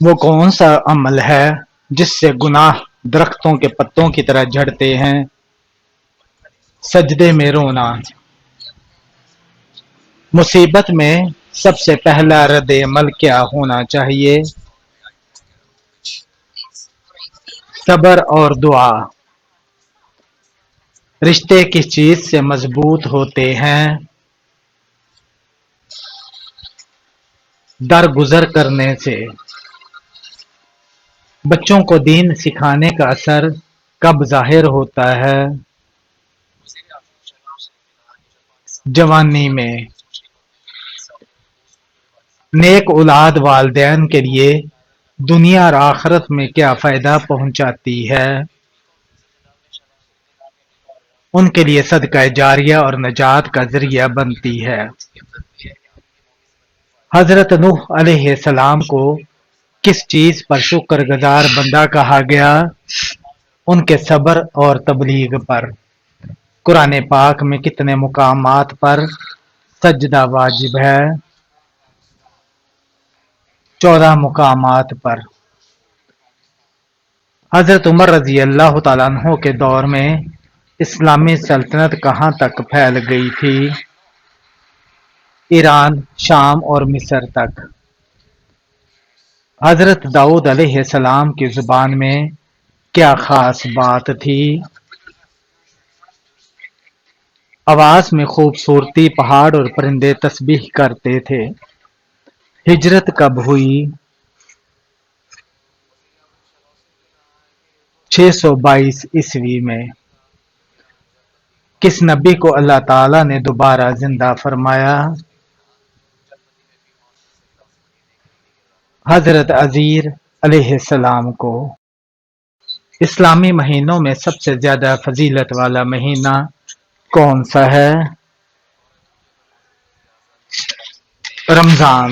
وہ کون سا عمل ہے جس سے گناہ درختوں کے پتوں کی طرح جھڑتے ہیں؟ سجدے میں رونا۔ مصیبت میں سب سے پہلا رد عمل کیا ہونا چاہیے؟ صبر اور دعا۔ رشتے کس چیز سے مضبوط ہوتے ہیں؟ درگزر کرنے سے۔ بچوں کو دین سکھانے کا اثر کب ظاہر ہوتا ہے؟ جوانی میں۔ نیک اولاد والدین کے لیے دنیا اور آخرت میں کیا فائدہ پہنچاتی ہے؟ ان کے لیے صدقہ جاریہ اور نجات کا ذریعہ بنتی ہے۔ حضرت نوح علیہ السلام کو کس چیز پر شکر گزار بندہ کہا گیا؟ ان کے صبر اور تبلیغ پر۔ قرآن پاک میں کتنے مقامات پر سجدہ واجب ہے؟ 14 مقامات پر۔ حضرت عمر رضی اللہ تعالیٰ عنہ کے دور میں اسلامی سلطنت کہاں تک پھیل گئی تھی؟ ایران، شام اور مصر تک۔ حضرت داؤد علیہ السلام کی زبان میں کیا خاص بات تھی؟ آواز میں خوبصورتی، پہاڑ اور پرندے تسبیح کرتے تھے۔ ہجرت کب ہوئی؟ 622 عیسوی میں۔ کس نبی کو اللہ تعالیٰ نے دوبارہ زندہ فرمایا؟ حضرت عزیر علیہ السلام کو۔ اسلامی مہینوں میں سب سے زیادہ فضیلت والا مہینہ کون سا ہے؟ رمضان۔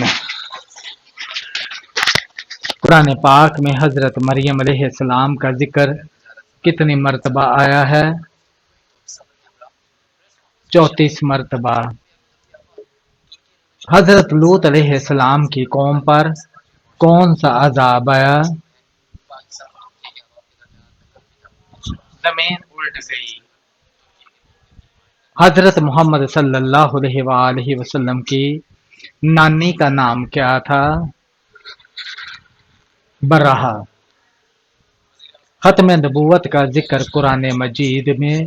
قرآن پاک میں حضرت مریم علیہ السلام کا ذکر کتنی مرتبہ آیا ہے؟ 34 مرتبہ۔ حضرت لوط علیہ السلام کی قوم پر کون سا عذاب آیا؟ زمین الٹ گئی۔ حضرت محمد صلی اللہ علیہ وآلہ وسلم کی نانی کا نام کیا تھا؟ برہا۔ ختم نبوت کا ذکر قرآن مجید میں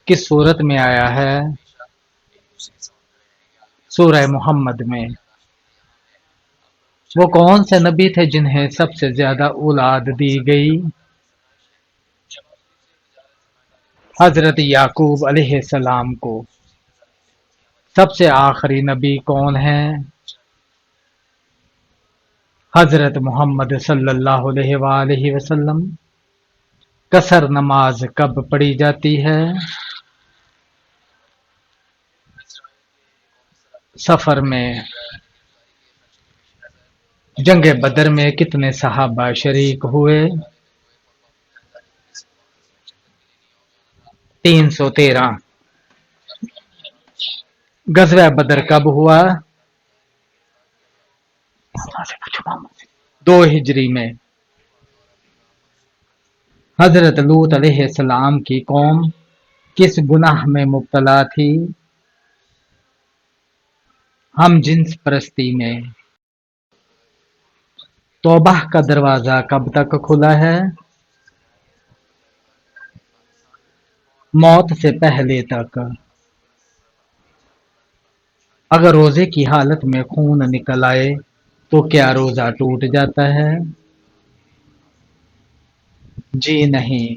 کس صورت میں آیا ہے؟ سورہ محمد میں۔ وہ کون سے نبی تھے جنہیں سب سے زیادہ اولاد دی گئی؟ حضرت یعقوب علیہ السلام کو۔ سب سے آخری نبی کون ہیں؟ حضرت محمد صلی اللہ علیہ وآلہ وسلم۔ قصر نماز کب پڑھی جاتی ہے؟ سفر میں۔ جنگ بدر میں کتنے صحابہ شریک ہوئے؟ 313۔ غزوہ بدر کب ہوا؟ 2 ہجری میں۔ حضرت لوط علیہ السلام کی قوم کس گناہ میں مبتلا تھی؟ ہم جنس پرستی میں۔ توبہ کا دروازہ کب تک کھلا ہے؟ موت سے پہلے تک۔ اگر روزے کی حالت میں خون نکل آئے تو کیا روزہ ٹوٹ جاتا ہے؟ جی نہیں۔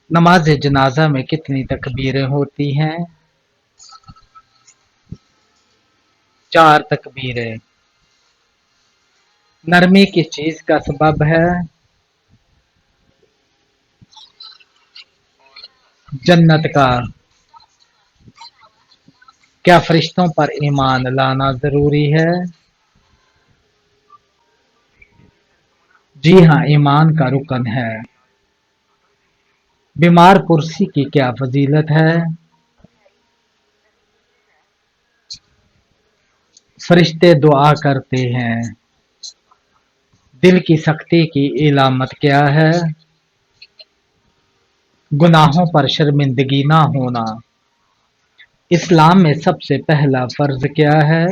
نماز جنازہ میں کتنی تکبیریں ہوتی ہیں؟ 4 تکبیریں۔ نرمی کس چیز کا سبب ہے؟ جنت کا۔ کیا فرشتوں پر ایمان لانا ضروری ہے؟ جی ہاں، ایمان کا رکن ہے۔ بیمار پرسی کی کیا فضیلت ہے؟ فرشتے دعا کرتے ہیں۔ دل کی سختی کی علامت کیا ہے؟ گناہوں پر شرمندگی نہ ہونا۔ اسلام میں سب سے پہلا فرض کیا ہے؟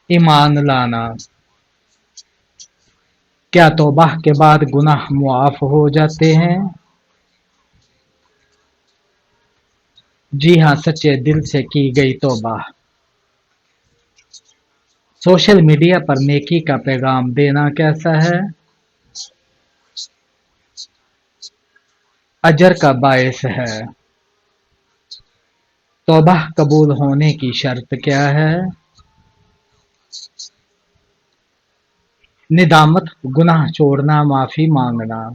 ایمان لانا۔ کیا توبہ کے بعد گناہ معاف ہو جاتے ہیں؟ جی ہاں، سچے دل سے کی گئی توبہ۔ سوشل میڈیا پر نیکی کا پیغام دینا کیسا ہے؟ اجر کا باعث ہے۔ توبہ قبول ہونے کی شرط کیا ہے؟ ندامت، گناہ چھوڑنا، معافی مانگنا۔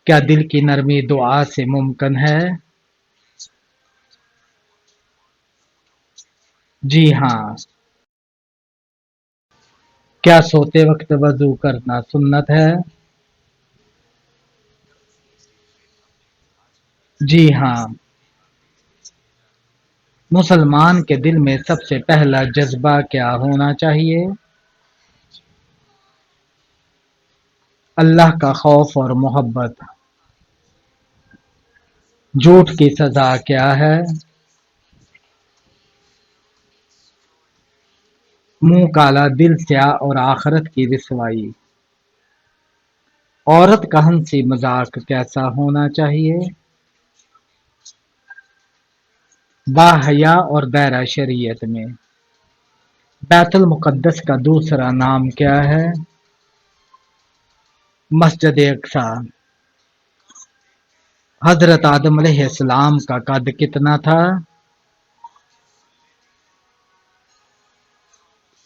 کیا دل کی نرمی دعا سے ممکن ہے؟ جی ہاں۔ کیا سوتے وقت وضو کرنا سنت ہے؟ جی ہاں۔ مسلمان کے دل میں سب سے پہلا جذبہ کیا ہونا چاہیے؟ اللہ کا خوف اور محبت۔ جھوٹ کی سزا کیا ہے؟ منہ کالا، دل سیاہ اور آخرت کی رسوائی۔ عورت کا ہنسی مذاق کیسا ہونا چاہیے؟ باحیا اور دائرہ شریعت میں۔ بیت المقدس کا دوسرا نام کیا ہے؟ مسجد اقصی۔ حضرت آدم علیہ السلام کا قد کتنا تھا؟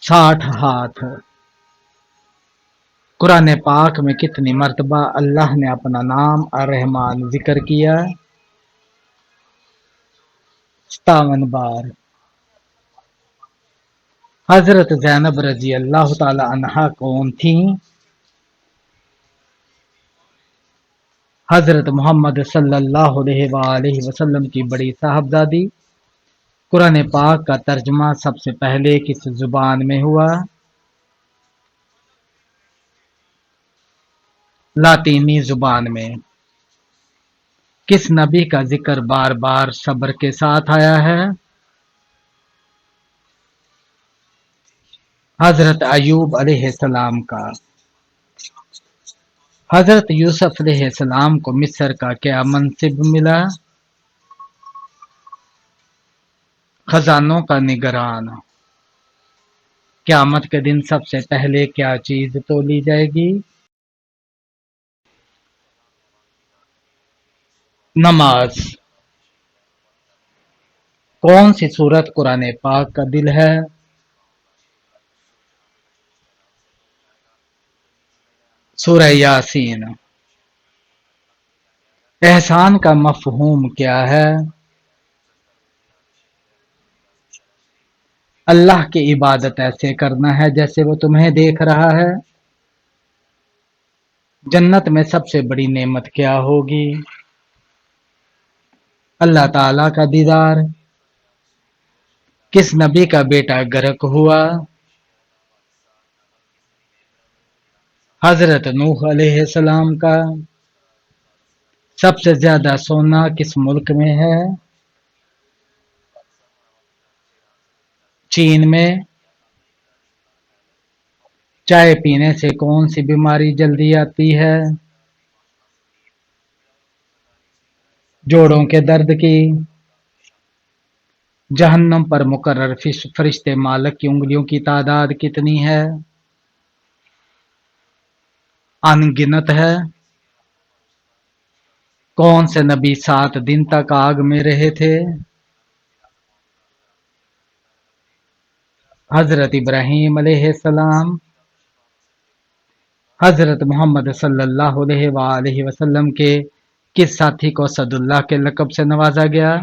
60 ہاتھ۔ قرآن پاک میں کتنی مرتبہ اللہ نے اپنا نام الرحمن ذکر کیا؟ 57 بار۔ حضرت زینب رضی اللہ تعالی عنہا کون تھیں؟ حضرت محمد صلی اللہ علیہ وآلہ وسلم کی بڑی صاحبزادی۔ قرآن پاک کا ترجمہ سب سے پہلے کس زبان میں ہوا؟ لاطینی زبان میں۔ کس نبی کا ذکر بار بار صبر کے ساتھ آیا ہے؟ حضرت ایوب علیہ السلام کا۔ حضرت یوسف علیہ السلام کو مصر کا کیا منصب ملا؟ خزانوں کا نگران۔ قیامت کے دن سب سے پہلے کیا چیز تولی جائے گی؟ نماز۔ کون سی سورت قرآن پاک کا دل ہے؟ سورہ یاسین۔ احسان کا مفہوم کیا ہے؟ اللہ کی عبادت ایسے کرنا ہے جیسے وہ تمہیں دیکھ رہا ہے۔ جنت میں سب سے بڑی نعمت کیا ہوگی؟ اللہ تعالی کا دیدار۔ کس نبی کا بیٹا غرق ہوا؟ حضرت نوح علیہ السلام کا۔ سب سے زیادہ سونا کس ملک میں ہے؟ چین میں۔ چائے پینے سے کون سی بیماری جلدی آتی ہے؟ جوڑوں کے درد کی۔ جہنم پر مقرر فرشتے مالک کی انگلیوں کی تعداد کتنی ہے؟ ان گنت ہے۔ کون سے نبی 7 دن تک آگ میں رہے تھے؟ حضرت ابراہیم علیہ السلام۔ حضرت محمد صلی اللہ علیہ وآلہ وسلم کے کس ساتھی کو اسد اللہ کے لقب سے نوازا گیا؟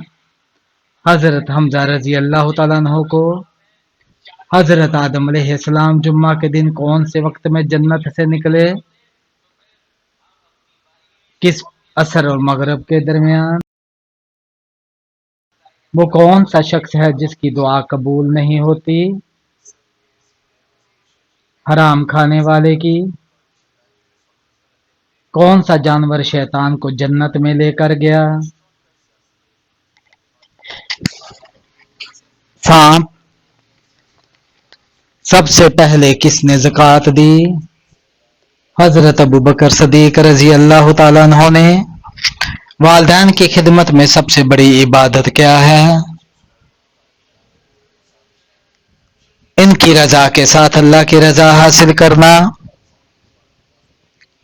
حضرت حمزہ رضی اللہ تعالیٰ عنہ کو۔ حضرت آدم علیہ السلام جمعہ کے دن کون سے وقت میں جنت سے نکلے؟ کس عصر اور مغرب کے درمیان؟ وہ کون سا شخص ہے جس کی دعا قبول نہیں ہوتی؟ حرام کھانے والے کی؟ کون سا جانور شیطان کو جنت میں لے کر گیا؟ سانپ۔ سب سے پہلے کس نے زکوٰۃ دی؟ حضرت ابوبکر صدیق رضی اللہ تعالیٰ عنہ نے۔ والدین کی خدمت میں سب سے بڑی عبادت کیا ہے؟ ان کی رضا کے ساتھ اللہ کی رضا حاصل کرنا۔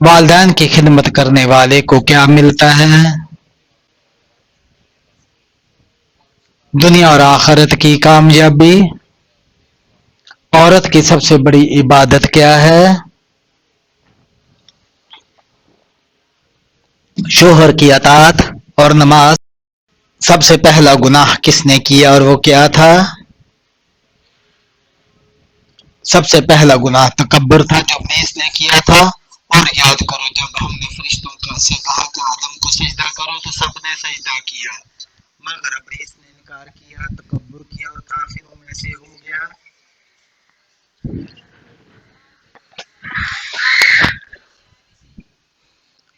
والدین کی خدمت کرنے والے کو کیا ملتا ہے؟ دنیا اور آخرت کی کامیابی۔ عورت کی سب سے بڑی عبادت کیا ہے؟ شوہر کی اطاعت اور نماز۔ سب سے پہلا گناہ کس نے کیا اور وہ کیا تھا؟ سب سے پہلا گناہ تکبر تھا جو ابلیس نے کیا تھا۔ اور یاد کرو جب ہم نے فرشتوں سے کہا کہ آدم کو سجدہ کرو تو سب نے سجدہ کیا، مگر ابلیس نے انکار کیا، تکبر کیا اور کافروں میں سے ہو گیا۔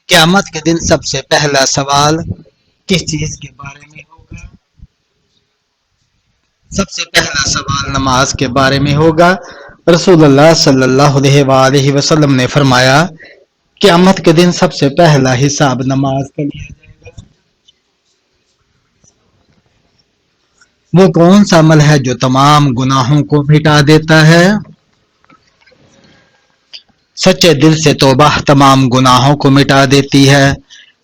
قیامت کے دن سب سے پہلا سوال کس چیز کے بارے میں ہوگا؟ سب سے پہلا سوال نماز کے بارے میں ہوگا۔ رسول اللہ صلی اللہ علیہ وآلہ وسلم نے فرمایا، قیامت کے دن سب سے پہلا حساب نماز کا لیا جائے گا۔ وہ کون سا عمل ہے جو تمام گناہوں کو مٹا دیتا ہے؟ سچے دل سے توبہ تمام گناہوں کو مٹا دیتی ہے۔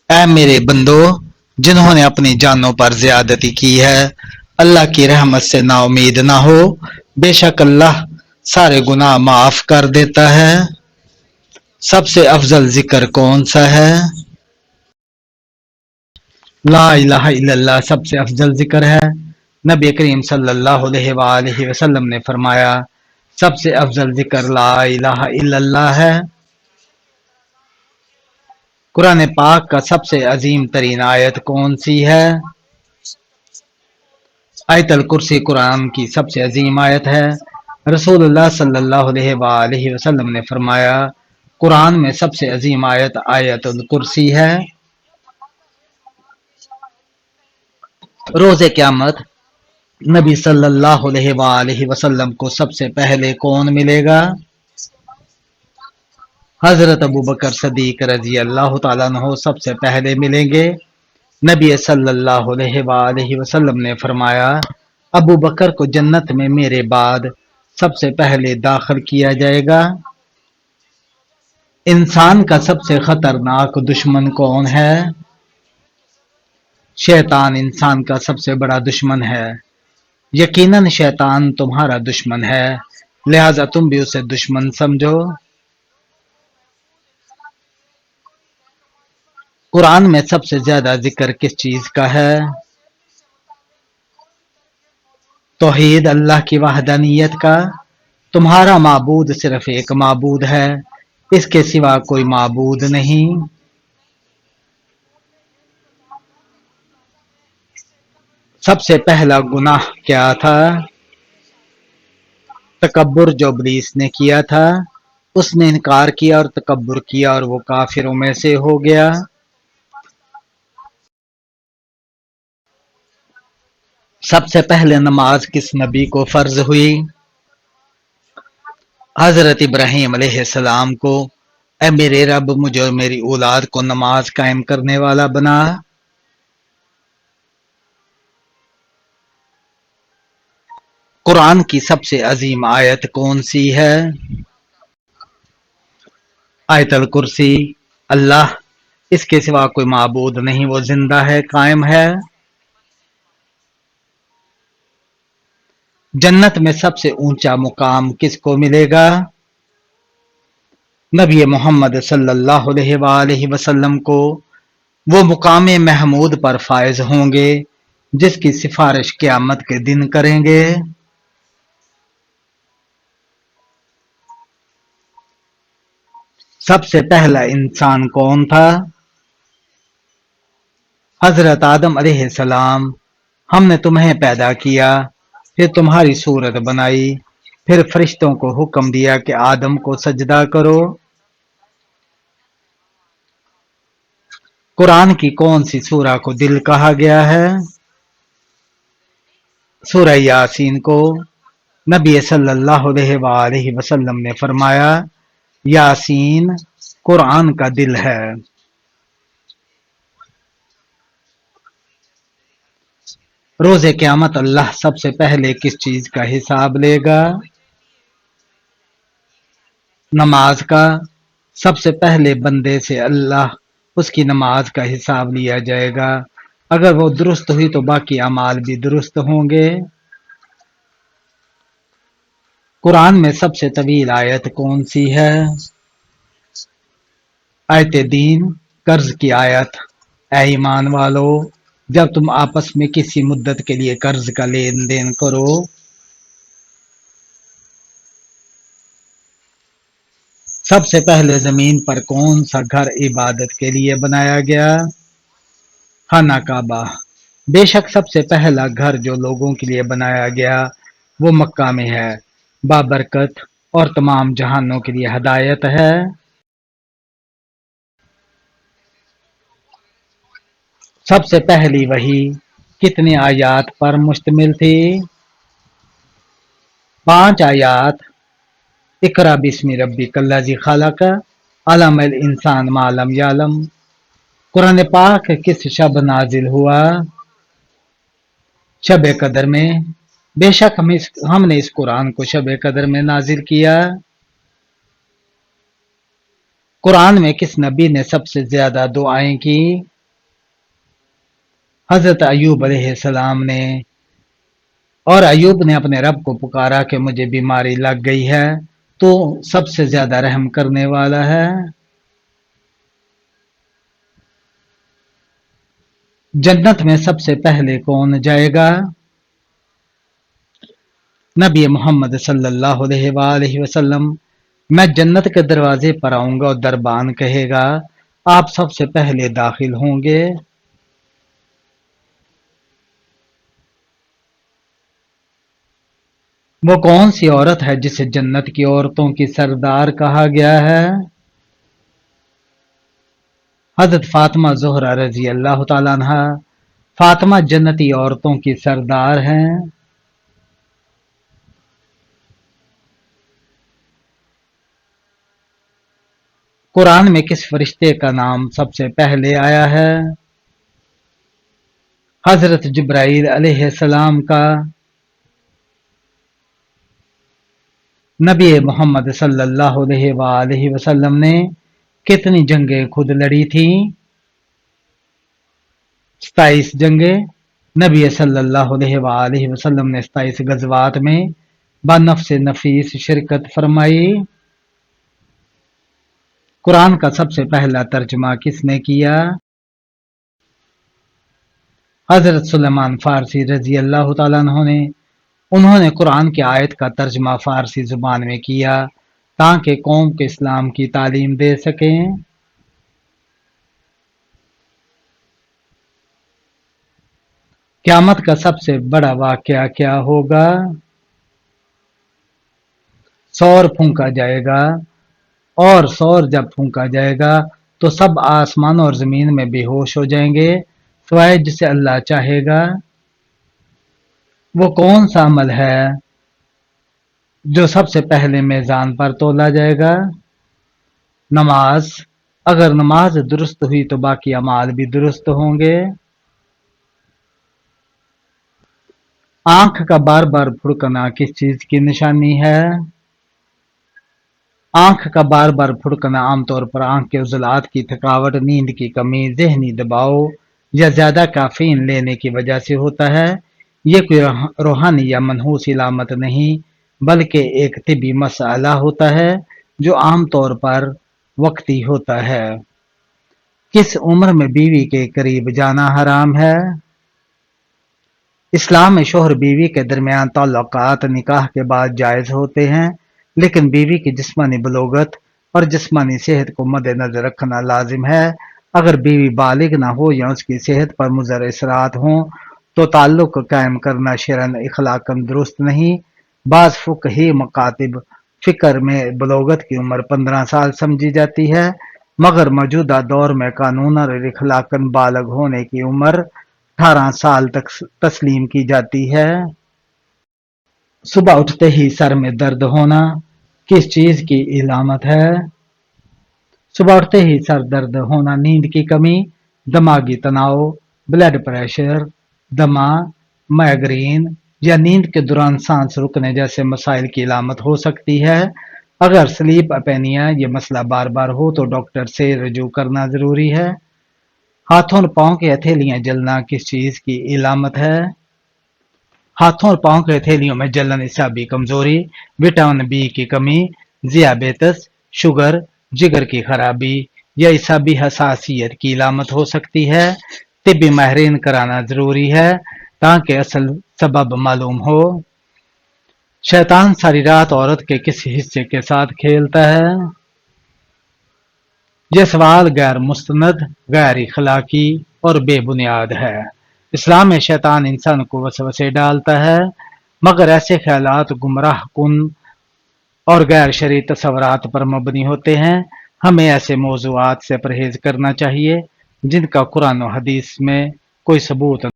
اے میرے بندو، جنہوں نے اپنی جانوں پر زیادتی کی ہے، اللہ کی رحمت سے نا امید نہ ہو، بے شک اللہ سارے گناہ معاف کر دیتا ہے۔ سب سے افضل ذکر کون سا ہے؟ لا الہ الا اللہ سب سے افضل ذکر ہے۔ نبی کریم صلی اللہ علیہ وآلہ وسلم نے فرمایا، سب سے افضل ذکر لا الہ الا اللہ ہے۔ قرآن پاک کا سب سے عظیم ترین آیت کون سی ہے؟ آیت الکرسی قرآن کی سب سے عظیم آیت ہے۔ رسول اللہ صلی اللہ علیہ وآلہ وسلم نے فرمایا، قرآن میں سب سے عظیم آیت آیت الکرسی ہے۔ روز قیامت نبی صلی اللہ علیہ وآلہ وسلم کو سب سے پہلے کون ملے گا؟ حضرت ابوبکر صدیق رضی اللہ تعالیٰ عنہ سب سے پہلے ملیں گے۔ نبی صلی اللہ علیہ وآلہ وسلم نے فرمایا، ابوبکر کو جنت میں میرے بعد سب سے پہلے داخل کیا جائے گا۔ انسان کا سب سے خطرناک دشمن کون ہے؟ شیطان انسان کا سب سے بڑا دشمن ہے۔ یقیناً شیطان تمہارا دشمن ہے، لہذا تم بھی اسے دشمن سمجھو۔ قرآن میں سب سے زیادہ ذکر کس چیز کا ہے؟ توحید، اللہ کی وحدانیت کا۔ تمہارا معبود صرف ایک معبود ہے، اس کے سوا کوئی معبود نہیں۔ سب سے پہلا گناہ کیا تھا؟ تکبر جو ابلیس نے کیا تھا، اس نے انکار کیا اور تکبر کیا اور وہ کافروں میں سے ہو گیا۔ سب سے پہلے نماز کس نبی کو فرض ہوئی؟ حضرت ابراہیم علیہ السلام کو، اے میرے رب مجھے اور میری اولاد کو نماز قائم کرنے والا بنا۔ قرآن کی سب سے عظیم آیت کون سی ہے؟ آیت الکرسی۔ اللہ، اس کے سوا کوئی معبود نہیں، وہ زندہ ہے، قائم ہے۔ جنت میں سب سے اونچا مقام کس کو ملے گا؟ نبی محمد صلی اللہ علیہ وآلہ وسلم کو۔ وہ مقام محمود پر فائز ہوں گے جس کی سفارش قیامت کے دن کریں گے۔ سب سے پہلا انسان کون تھا؟ حضرت آدم علیہ السلام۔ ہم نے تمہیں پیدا کیا، پھر تمہاری صورت بنائی، پھر فرشتوں کو حکم دیا کہ آدم کو سجدہ کرو۔ قرآن کی کون سی سورہ کو دل کہا گیا ہے؟ سورہ یاسین کو۔ نبی صلی اللہ علیہ وآلہ وسلم نے فرمایا، یاسین قرآن کا دل ہے۔ روز قیامت اللہ سب سے پہلے کس چیز کا حساب لے گا؟ نماز کا۔ سب سے پہلے بندے سے اللہ اس کی نماز کا حساب لیا جائے گا، اگر وہ درست ہوئی تو باقی اعمال بھی درست ہوں گے۔ قرآن میں سب سے طویل آیت کون سی ہے؟ آیت دین، قرض کی آیت۔ اے ایمان والو، جب تم آپس میں کسی مدت کے لیے قرض کا لین دین کرو سب سے پہلے زمین پر کون سا گھر عبادت کے لیے بنایا گیا؟ خانہ کعبہ۔ بے شک سب سے پہلا گھر جو لوگوں کے لیے بنایا گیا وہ مکہ میں ہے، بابرکت اور تمام جہانوں کے لیے ہدایت ہے۔ سب سے پہلی وحی کتنی آیات پر مشتمل تھی؟ 5 آیات۔ اقرأ بسم ربک الذی خلق، علم الانسان ما لم یعلم۔ قرآن پاک کس شب نازل ہوا؟ شب قدر میں۔ بے شک ہم نے اس قرآن کو شب قدر میں نازل کیا۔ قرآن میں کس نبی نے سب سے زیادہ دعائیں کی؟ حضرت ایوب علیہ السلام نے۔ اور ایوب نے اپنے رب کو پکارا کہ مجھے بیماری لگ گئی ہے، تو سب سے زیادہ رحم کرنے والا ہے۔ جنت میں سب سے پہلے کون جائے گا؟ نبی محمد صلی اللہ علیہ وآلہ وسلم۔ میں جنت کے دروازے پر آؤں گا اور دربان کہے گا، آپ سب سے پہلے داخل ہوں گے۔ وہ کون سی عورت ہے جسے جنت کی عورتوں کی سردار کہا گیا ہے؟ حضرت فاطمہ زہرا رضی اللہ تعالیٰ عنہ۔ فاطمہ جنتی عورتوں کی سردار ہیں۔ قرآن میں کس فرشتے کا نام سب سے پہلے آیا ہے؟ حضرت جبرائیل علیہ السلام کا۔ نبی محمد صلی اللہ علیہ وآلہ وسلم نے کتنی جنگیں خود لڑی تھیں؟ 27 جنگیں۔ نبی صلی اللہ علیہ وآلہ وسلم نے 27 غزوات میں بنفس نفیس شرکت فرمائی۔ قرآن کا سب سے پہلا ترجمہ کس نے کیا؟ حضرت سلیمان فارسی رضی اللہ تعالیٰ عنہ نے۔ انہوں نے قرآن کی آیت کا ترجمہ فارسی زبان میں کیا تاکہ قوم کو اسلام کی تعلیم دے سکیں۔ قیامت کا سب سے بڑا واقعہ کیا ہوگا؟ سور پھونکا جائے گا، اور سور جب پھونکا جائے گا تو سب آسمان اور زمین میں بے ہوش ہو جائیں گے سوائے جسے اللہ چاہے گا۔ وہ کون سا عمل ہے جو سب سے پہلے میزان پر تولا جائے گا؟ نماز۔ اگر نماز درست ہوئی تو باقی اعمال بھی درست ہوں گے۔ آنکھ کا بار بار پھڑکنا کس چیز کی نشانی ہے؟ آنکھ کا بار بار پھڑکنا عام طور پر آنکھ کے عضلات کی تھکاوٹ، نیند کی کمی، ذہنی دباؤ یا زیادہ کافین لینے کی وجہ سے ہوتا ہے۔ یہ کوئی روحانی یا منحوس علامت نہیں بلکہ ایک طبی مسئلہ ہوتا ہے جو عام طور پر وقتی ہوتا ہے۔ کس عمر میں بیوی کے قریب جانا حرام ہے؟ اسلام میں شوہر بیوی کے درمیان تعلقات نکاح کے بعد جائز ہوتے ہیں، لیکن بیوی کی جسمانی بلوغت اور جسمانی صحت کو مد نظر رکھنا لازم ہے۔ اگر بیوی بالغ نہ ہو یا اس کی صحت پر مضر اثرات ہوں تو تعلق قائم کرنا شرعاً اخلاقاً درست نہیں۔ بعض فقہی مکاتب فکر میں بلوغت کی عمر 15 سال سمجھی جاتی ہے، مگر موجودہ دور میں قانون اور اخلاقاً بالغ ہونے کی عمر 18 سال تک تسلیم کی جاتی ہے۔ صبح اٹھتے ہی سر میں درد ہونا کس چیز کی علامت ہے؟ صبح اٹھتے ہی سر درد ہونا نیند کی کمی، دماغی تناؤ، بلڈ پریشر، دمہ، مائگرین یا نیند کے دوران سانس رکنے جیسے مسائل کی علامت ہو سکتی ہے۔ اگر سلیپ اپنیا یہ مسئلہ بار بار ہو تو ڈاکٹر سے رجوع کرنا ضروری ہے۔ ہاتھوں اور پاؤں کی ہتھیلیاں جلنا کس چیز کی علامت ہے؟ ہاتھوں اور پاؤں کی ہتھیلیوں میں جلن اعصابی کمزوری، وٹامن بی کی کمی، ذیابیطس، شوگر، جگر کی خرابی یا اعصابی حساسیت کی علامت ہو سکتی ہے۔ طبی ماہرین کرانا ضروری ہے تاکہ اصل سبب معلوم ہو۔ شیطان ساری رات عورت کے کس حصے کے ساتھ کھیلتا ہے؟ یہ سوال غیر مستند، غیر اخلاقی اور بے بنیاد ہے۔ اسلام میں شیطان انسان کو وسوسے ڈالتا ہے، مگر ایسے خیالات گمراہ کن اور غیر شرعی تصورات پر مبنی ہوتے ہیں۔ ہمیں ایسے موضوعات سے پرہیز کرنا چاہیے جن کا قرآن و حدیث میں کوئی ثبوت